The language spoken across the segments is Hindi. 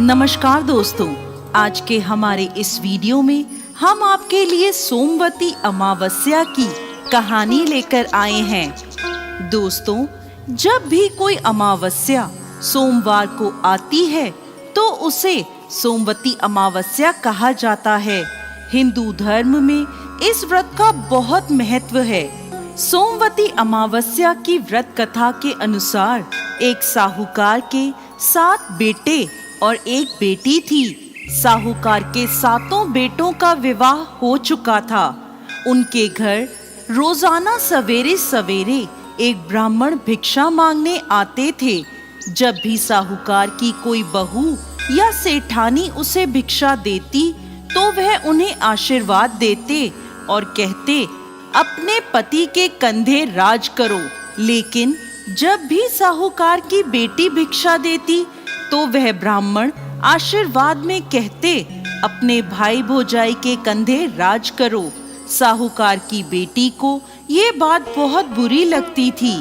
नमस्कार दोस्तों, आज के हमारे इस वीडियो में हम आपके लिए सोमवती अमावस्या की कहानी लेकर आए हैं। दोस्तों, जब भी कोई अमावस्या सोमवार को आती है तो उसे सोमवती अमावस्या कहा जाता है। हिंदू धर्म में इस व्रत का बहुत महत्व है। सोमवती अमावस्या की व्रत कथा के अनुसार एक साहूकार के 7 बेटे और एक बेटी थी। साहूकार के 7 बेटों का विवाह हो चुका था। उनके घर रोजाना सवेरे सवेरे एक ब्राह्मण भिक्षा मांगने आते थे। जब भी साहूकार की कोई बहू या सेठानी उसे भिक्षा देती तो वह उन्हें आशीर्वाद देते और कहते, अपने पति के कंधे राज करो। लेकिन जब भी साहूकार की बेटी भिक्षा देती तो वह ब्राह्मण आशीर्वाद में कहते, अपने भाई भौजाई के कंधे राज करो। साहूकार की बेटी को ये बात बहुत बुरी लगती थी।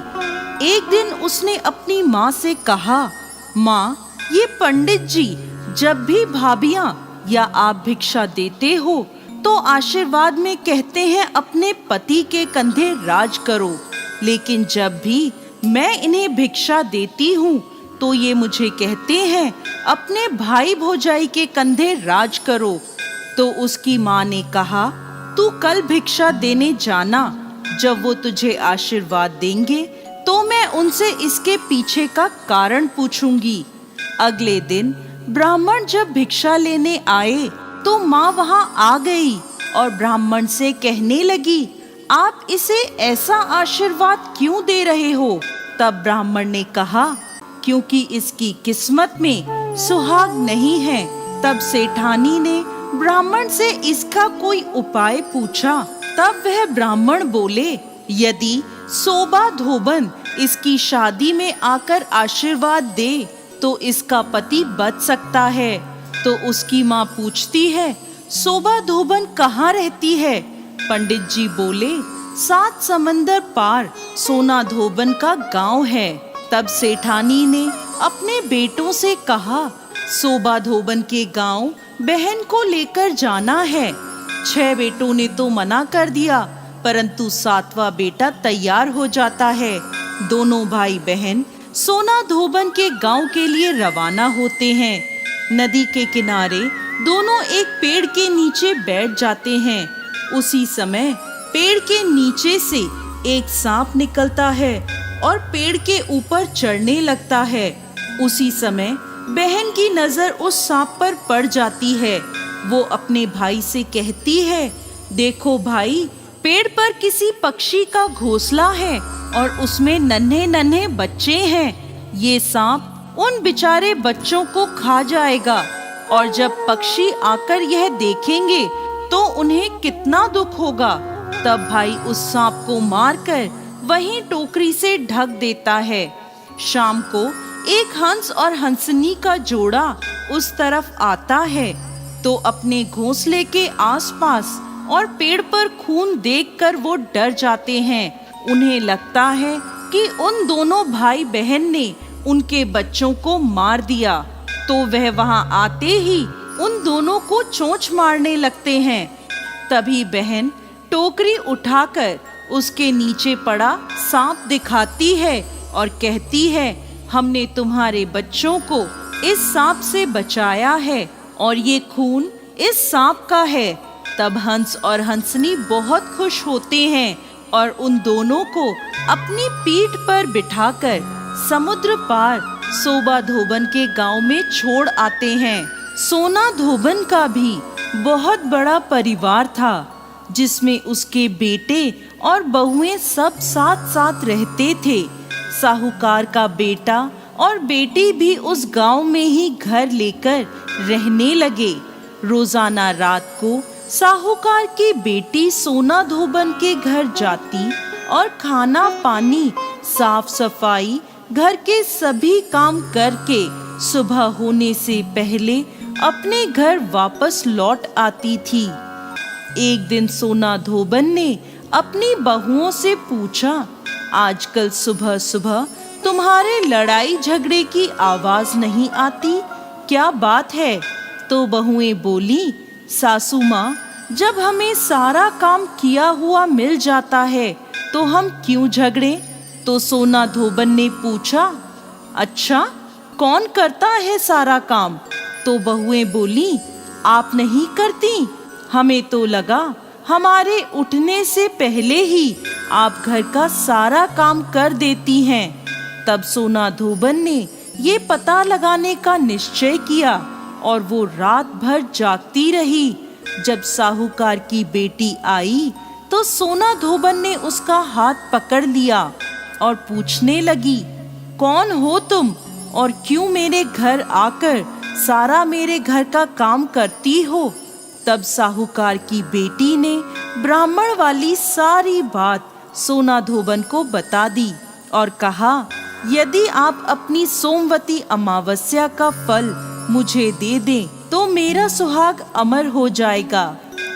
एक दिन उसने अपनी माँ से कहा, माँ, ये पंडित जी जब भी भाभियाँ या आप भिक्षा देते हो तो आशीर्वाद में कहते हैं अपने पति के कंधे राज करो, लेकिन जब भी मैं इन्हें भिक्षा देती हूँ तो ये मुझे कहते हैं अपने भाई भौजाई के कंधे राज करो। तो उसकी माँ ने कहा, तू कल भिक्षा देने जाना। जब वो तुझे आशीर्वाद देंगे तो मैं उनसे इसके पीछे का कारण पूछूंगी। अगले दिन ब्राह्मण जब भिक्षा लेने आए तो माँ वहाँ आ गई और ब्राह्मण से कहने लगी, आप इसे ऐसा आशीर्वाद क्यों दे रहे हो? तब ब्राह्मण ने कहा, क्योंकि इसकी किस्मत में सुहाग नहीं है। तब सेठानी ने ब्राह्मण से इसका कोई उपाय पूछा। तब वह ब्राह्मण बोले, यदि सोबा धोबन इसकी शादी में आकर आशीर्वाद दे तो इसका पति बच सकता है। तो उसकी माँ पूछती है, सोबा धोबन कहाँ रहती है? पंडित जी बोले, 7 समंदर पार सोना धोबन का गांव है। तब सेठानी ने अपने बेटों से कहा, सोबा धोबन के गांव बहन को लेकर जाना है। 6 बेटों ने तो मना कर दिया, परंतु 7वां बेटा तैयार हो जाता है। दोनों भाई बहन सोना धोबन के गांव के लिए रवाना होते हैं। नदी के किनारे दोनों एक पेड़ के नीचे बैठ जाते हैं। उसी समय पेड़ के नीचे से एक सांप निकलता है और पेड़ के ऊपर चढ़ने लगता है। उसी समय बहन की नजर उस सांप पर पड़ जाती है। वो अपने भाई से कहती है, देखो भाई, पेड़ पर किसी पक्षी का घोंसला है और उसमें नन्हे नन्हे बच्चे हैं। ये सांप उन बेचारे बच्चों को खा जाएगा और जब पक्षी आकर यह देखेंगे तो उन्हें कितना दुख होगा। तब भाई उस सांप को मारकर वहीं टोकरी से ढक देता है। शाम को एक हंस और हंसनी का जोड़ा उस तरफ आता है तो अपने घोंसले के आसपास और पेड़ पर खून देखकर वो डर जाते हैं। उन्हें लगता है कि उन दोनों भाई बहन ने उनके बच्चों को मार दिया। तो वह वहां आते ही उन दोनों को चोंच मारने लगते हैं। तभी बहन टोकरी उठाकर उसके नीचे पड़ा सांप दिखाती है और कहती है, हमने तुम्हारे बच्चों को इस सांप से बचाया है और ये खून इस सांप का है। तब हंस और हंसनी बहुत खुश होते हैं और उन दोनों को अपनी पीठ पर बिठाकर समुद्र पार सोबा धोबन के गांव में छोड़ आते हैं। सोना धोबन का भी बहुत बड़ा परिवार था, जिसमें उसके बेटे और बहुएं सब साथ साथ रहते थे। साहूकार का बेटा और बेटी भी उस गांव में ही घर लेकर रहने लगे। रोजाना रात को साहूकार की बेटी सोना धोबन के घर जाती और खाना पानी, साफ सफाई, घर के सभी काम करके सुबह होने से पहले अपने घर वापस लौट आती थी। एक दिन सोना धोबन ने अपनी बहुओं से पूछा, आजकल सुबह सुबह तुम्हारे लड़ाई झगड़े की आवाज नहीं आती, क्या बात है? तो बहुएं बोली, सासू माँ, जब हमें सारा काम किया हुआ मिल जाता है तो हम क्यों झगड़े? तो सोना धोबन ने पूछा, अच्छा, कौन करता है सारा काम? तो बहुएं बोली, आप नहीं करती? हमें तो लगा हमारे उठने से पहले ही आप घर का सारा काम कर देती हैं। तब सोना धोबन ने ये पता लगाने का निश्चय किया और वो रात भर जागती रही। जब साहूकार की बेटी आई तो सोना धोबन ने उसका हाथ पकड़ लिया और पूछने लगी, कौन हो तुम और क्यों मेरे घर आकर सारा मेरे घर का काम करती हो? तब साहूकार की बेटी ने ब्राह्मण वाली सारी बात सोना धोबन को बता दी और कहा, यदि आप अपनी सोमवती अमावस्या का फल मुझे दे दें तो मेरा सुहाग अमर हो जाएगा।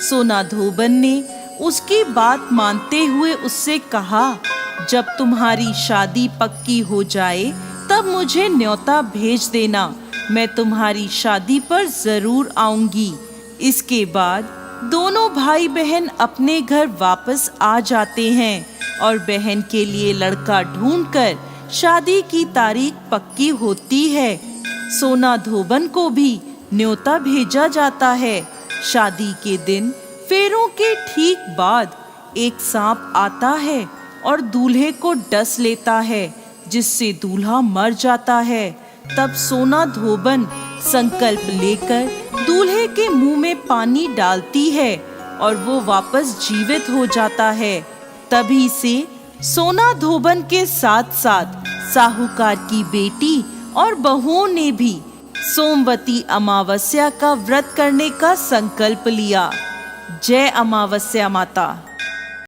सोना धोबन ने उसकी बात मानते हुए उससे कहा, जब तुम्हारी शादी पक्की हो जाए तब मुझे न्योता भेज देना, मैं तुम्हारी शादी पर जरूर आऊंगी। इसके बाद दोनों भाई बहन अपने घर वापस आ जाते हैं और बहन के लिए लड़का ढूंढकर शादी की तारीख पक्की होती है। सोना धोबन को भी न्योता भेजा जाता है। शादी के दिन फेरों के ठीक बाद एक सांप आता है और दूल्हे को डस लेता है, जिससे दूल्हा मर जाता है। तब सोना धोबन संकल्प लेकर दूल्हे के मुंह में पानी डालती है और वो वापस जीवित हो जाता है। तभी से सोना धोबन के साथ साथ साहूकार की बेटी और बहुओं ने भी सोमवती अमावस्या का व्रत करने का संकल्प लिया। जय अमावस्या माता।